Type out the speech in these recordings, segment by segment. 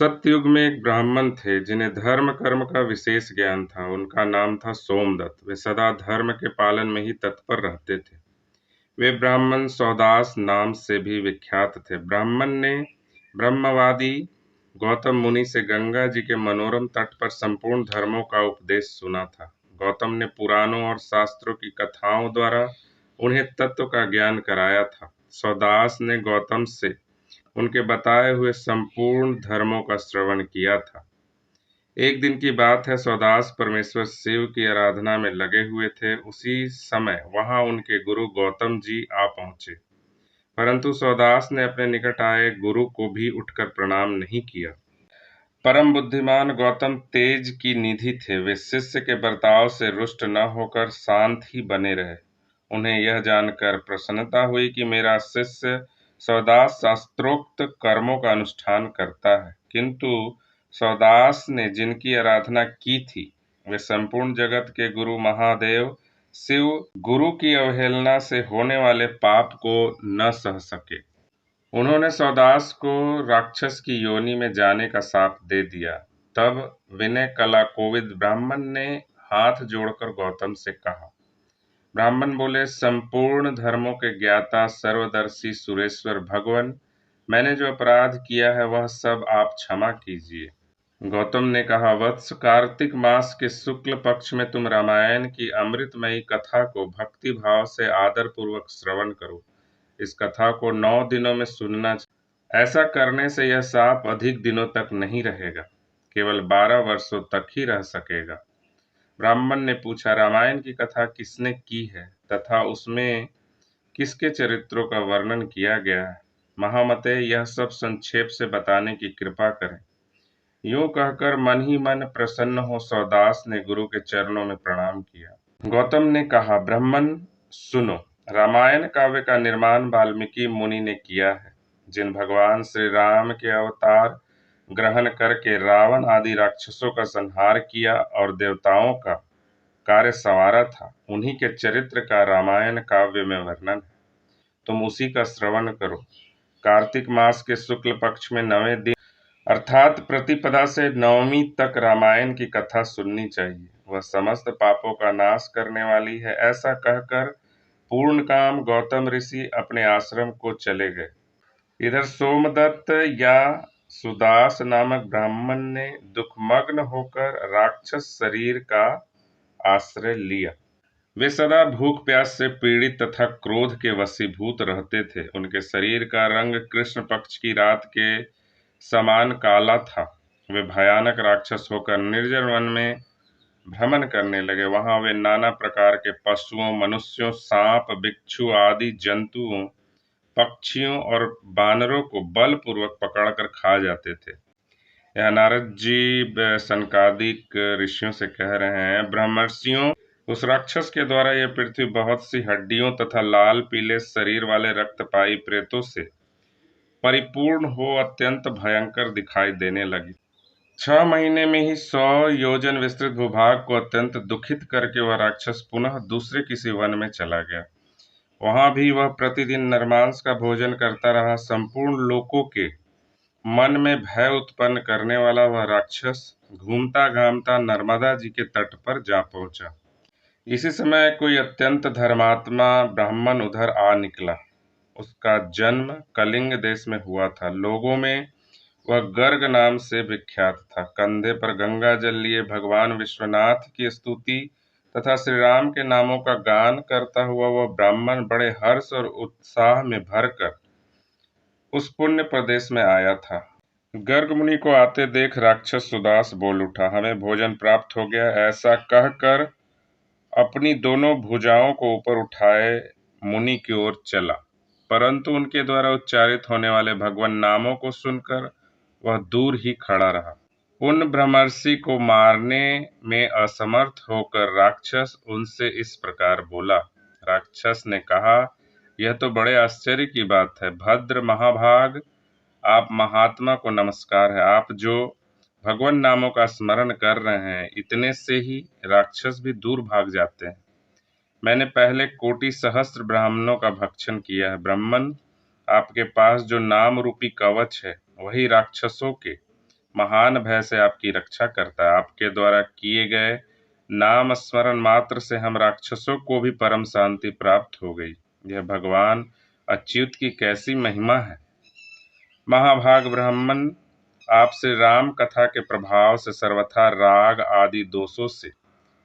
सतयुग में एक ब्राह्मण थे जिन्हें धर्म कर्म का विशेष ज्ञान था। उनका नाम था सोमदत्त। वे सदा धर्म के पालन में ही तत्पर रहते थे। वे ब्राह्मण सौदास नाम से भी विख्यात थे। ब्राह्मण ने ब्रह्मवादी गौतम मुनि से गंगा जी के मनोरम तट पर संपूर्ण धर्मों का उपदेश सुना था। गौतम ने पुराणों और शास्त्रों की कथाओं द्वारा उन्हें तत्व का ज्ञान कराया था। सौदास ने गौतम से उनके बताए हुए संपूर्ण धर्मों का श्रवण किया था। एक दिन की बात है, सौदास परमेश्वर शिव की आराधना में लगे हुए थे। उसी समय वहां उनके गुरु गौतम जी आ पहुंचे, परंतु सौदास ने अपने निकट आए गुरु को भी उठकर प्रणाम नहीं किया। परम बुद्धिमान गौतम तेज की निधि थे। वे शिष्य के बर्ताव से रुष्ट न होकर शांत ही बने रहे। उन्हें यह जानकर प्रसन्नता हुई कि मेरा शिष्य सौदास शास्त्रोक्त कर्मों का अनुष्ठान करता है, किंतु सौदास ने जिनकी आराधना की थी वे संपूर्ण जगत के गुरु महादेव शिव गुरु की अवहेलना से होने वाले पाप को न सह सके। उन्होंने सौदास को राक्षस की योनि में जाने का शाप दे दिया। तब विनय कला कोविद ब्राह्मण ने हाथ जोड़कर गौतम से कहा। ब्राह्मण बोले, संपूर्ण धर्मों के ज्ञाता सर्वदर्शी सुरेश्वर भगवान, मैंने जो अपराध किया है वह सब आप क्षमा कीजिए। गौतम ने कहा, वत्स, कार्तिक मास के शुक्ल पक्ष में तुम रामायण की अमृतमयी कथा को भक्ति भाव से आदर पूर्वक श्रवण करो। इस कथा को 9 दिनों में सुनना चाहिए। ऐसा करने से यह शाप अधिक दिनों तक नहीं रहेगा, केवल 12 वर्षों तक ही रह सकेगा। ब्राह्मण ने पूछा, रामायण की कथा किसने की है तथा उसमें किसके चरित्रों का वर्णन किया गया है? महामते, यह सब संक्षेप से बताने की कृपा करें। यूं कहकर मन ही मन प्रसन्न हो सौदास ने गुरु के चरणों में प्रणाम किया। गौतम ने कहा, ब्राह्मण सुनो, रामायण काव्य का निर्माण वाल्मीकि मुनि ने किया है। जिन भगवान श्री राम के अवतार ग्रहण करके रावण आदि राक्षसों का संहार किया और देवताओं का कार्य संवारा था, उन्हीं के चरित्र का रामायण काव्य में वर्णन है। तुम उसी का श्रवण करो। कार्तिक मास के शुक्ल पक्ष में 9वें दिन अर्थात प्रतिपदा से नवमी तक रामायण की कथा सुननी चाहिए। वह समस्त पापों का नाश करने वाली है। ऐसा कहकर पूर्णकाम गौतम ऋषि अपने आश्रम को चले गए। इधर सोमदत्त या सुदास नामक ब्राह्मण ने दुखमग्न होकर राक्षस शरीर का आश्रय लिया। वे सदा भूख प्यास से पीड़ित तथा क्रोध के वशीभूत रहते थे। उनके शरीर का रंग कृष्ण पक्ष की रात के समान काला था। वे भयानक राक्षस होकर निर्जन वन में भ्रमण करने लगे। वहां वे नाना प्रकार के पशुओं, मनुष्यों, सांप, बिच्छू आदि जंतुओं, पक्षियों और बानरों को बलपूर्वक पकड़कर खा जाते थे। यह नारद जी सनकादिक ऋषियों से कह रहे हैं, ब्रह्मर्षियों, उस राक्षस के द्वारा यह पृथ्वी बहुत सी हड्डियों तथा लाल पीले शरीर वाले रक्तपाई प्रेतों से परिपूर्ण हो अत्यंत भयंकर दिखाई देने लगी। 6 महीने में ही 100 योजन विस्तृत भूभाग को अत्यंत दुखित करके वह राक्षस पुनः दूसरे किसी वन में चला गया। वहां भी वह प्रतिदिन नरमांस का भोजन करता रहा। संपूर्ण लोकों के मन में भय उत्पन्न करने वाला वह राक्षस घूमता घामता नर्मदा जी के तट पर जा पहुंचा। इसी समय कोई अत्यंत धर्मात्मा ब्राह्मण उधर आ निकला। उसका जन्म कलिंग देश में हुआ था। लोगों में वह गर्ग नाम से विख्यात था। कंधे पर गंगा जल लिए भगवान विश्वनाथ की स्तुति तथा श्री राम के नामों का गान करता हुआ वह ब्राह्मण बड़े हर्ष और उत्साह में भरकर उस पुण्य प्रदेश में आया था। गर्ग मुनि को आते देख राक्षस सुदास बोल उठा, हमें भोजन प्राप्त हो गया। ऐसा कहकर अपनी दोनों भुजाओं को ऊपर उठाए मुनि की ओर चला, परंतु उनके द्वारा उच्चारित होने वाले भगवान नामों को सुनकर वह दूर ही खड़ा रहा। उन ब्रह्मर्षि को मारने में असमर्थ होकर राक्षस उनसे इस प्रकार बोला। राक्षस ने कहा, यह तो बड़े आश्चर्य की बात है। भद्र महाभाग, आप महात्मा को नमस्कार है। आप जो भगवान नामों का स्मरण कर रहे हैं, इतने से ही राक्षस भी दूर भाग जाते हैं। मैंने पहले कोटि सहस्त्र ब्राह्मणों का भक्षण किया है। ब्राह्मण, आपके पास जो नाम रूपी कवच है वही राक्षसों के महान भय से आपकी रक्षा करता है। आपके द्वारा किए गए नाम स्मरण मात्र से हम राक्षसों को भी परम शांति प्राप्त हो गई। यह भगवान अच्युत की कैसी महिमा है। महाभाग ब्राह्मण, आप श्री राम कथा के प्रभाव से सर्वथा राग आदि दोषों से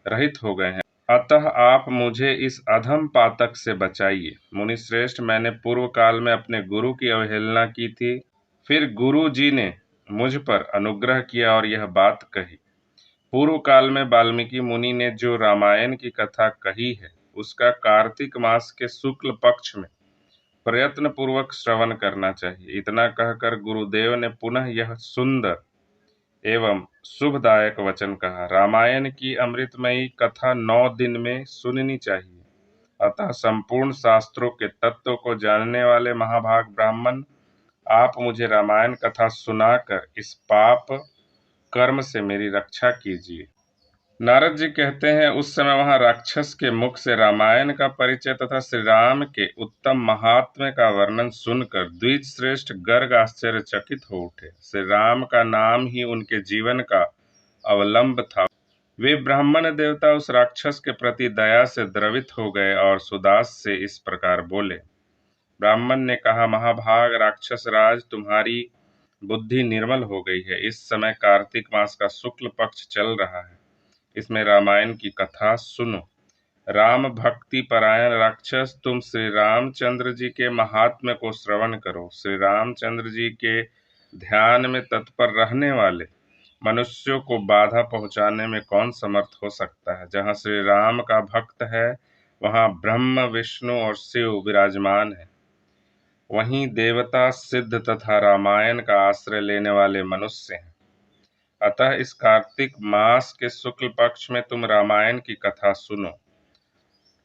रहित हो गए हैं, अतः आप मुझे इस अधम पातक से बचाइए। मुनि श्रेष्ठ, मैंने पूर्व काल में अपने गुरु की अवहेलना की थी, फिर गुरु जी ने मुझ पर अनुग्रह किया और यह बात कही। पूर्व काल में वाल्मीकि मुनि ने जो रामायण की कथा कही है, उसका कार्तिक मास के शुक्ल पक्ष में प्रयत्न पूर्वक श्रवण करना चाहिए। इतना कहकर गुरुदेव ने पुनः यह सुंदर एवं शुभदायक वचन कहा। रामायण की अमृतमयी कथा 9 दिन में सुननी चाहिए। अतः संपूर्ण शास्त्रों के तत्व को जानने वाले महाभाग ब्राह्मण, आप मुझे रामायण कथा सुनाकर इस पाप कर्म से मेरी रक्षा कीजिए। नारद जी कहते हैं, उस समय वहां राक्षस के मुख से रामायण का परिचय तथा श्री राम के उत्तम महात्म्य का वर्णन सुनकर द्विज श्रेष्ठ गर्ग आश्चर्यचकित हो उठे। श्री राम का नाम ही उनके जीवन का अवलंब था। वे ब्राह्मण देवता उस राक्षस के प्रति दया से द्रवित हो गए और सुदास से इस प्रकार बोले। ब्राह्मण ने कहा, महाभाग राक्षस राज, तुम्हारी बुद्धि निर्मल हो गई है। इस समय कार्तिक मास का शुक्ल पक्ष चल रहा है, इसमें रामायण की कथा सुनो। राम भक्ति परायण राक्षस, तुम श्री रामचंद्र जी के महात्म्य को श्रवण करो। श्री रामचंद्र जी के ध्यान में तत्पर रहने वाले मनुष्यों को बाधा पहुंचाने में कौन समर्थ हो सकता है। जहां श्री राम का भक्त है, वहां ब्रह्म विष्णु और शिव विराजमान है। वहीं देवता सिद्ध तथा रामायण का आश्रय लेने वाले मनुष्य हैं। अतः इस कार्तिक मास के शुक्ल पक्ष में तुम रामायण की कथा सुनो।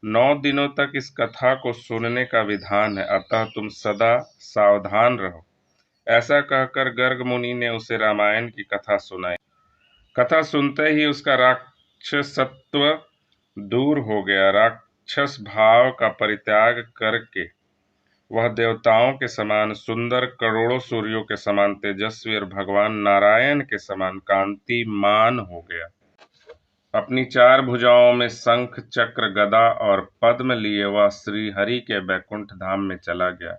9 दिनों तक इस कथा को सुनने का विधान है, अतः तुम सदा सावधान रहो। ऐसा कहकर गर्ग मुनि ने उसे रामायण की कथा सुनाई। कथा सुनते ही उसका राक्षसत्व दूर हो गया। राक्षस भाव का परित्याग करके वह देवताओं के समान सुंदर, करोड़ों सूर्यों के समान तेजस्वी और भगवान नारायण के समान कांतिमान हो गया। अपनी 4 भुजाओं में शंख, चक्र, गदा और पद्म लिए वह श्री हरि के बैकुंठ धाम में चला गया।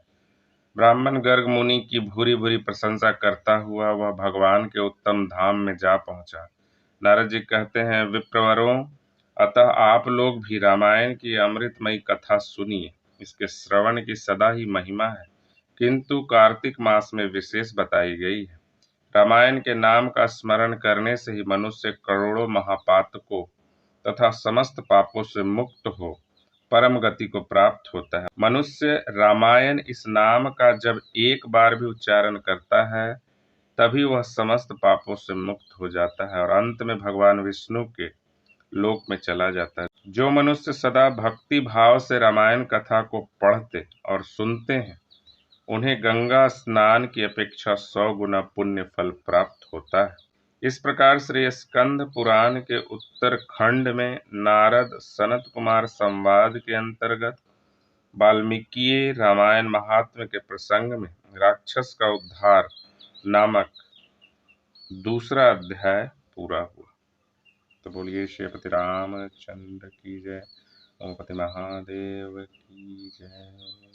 ब्राह्मण गर्ग मुनि की भूरी भूरी प्रशंसा करता हुआ वह भगवान के उत्तम धाम में जा पहुंचा। नारद जी कहते हैं, विप्रवरों, अतः आप लोग भी रामायण की अमृतमयी कथा सुनिए। इसके श्रवण की सदा ही महिमा है, किंतु कार्तिक मास में विशेष बताई गई है। रामायण के नाम का स्मरण करने से ही मनुष्य करोड़ों महापातकों तथा समस्त पापों से मुक्त हो परम गति को प्राप्त होता है। मनुष्य रामायण इस नाम का जब एक बार भी उच्चारण करता है, तभी वह समस्त पापों से मुक्त हो जाता है और अंत में भगवान विष्णु के लोक में चला जाता है। जो मनुष्य सदा भक्ति भाव से रामायण कथा को पढ़ते और सुनते हैं, उन्हें गंगा स्नान की अपेक्षा 100 गुना पुण्य फल प्राप्त होता है। इस प्रकार श्री स्कंद पुराण के उत्तर खंड में नारद सनत कुमार संवाद के अंतर्गत वाल्मीकि रामायण महात्म्य के प्रसंग में राक्षस का उद्धार नामक दूसरा अध्याय पूरा हुआ। तो बोलिए श्रीपति रामचंद्र की जय, ओमपति महादेव की जय।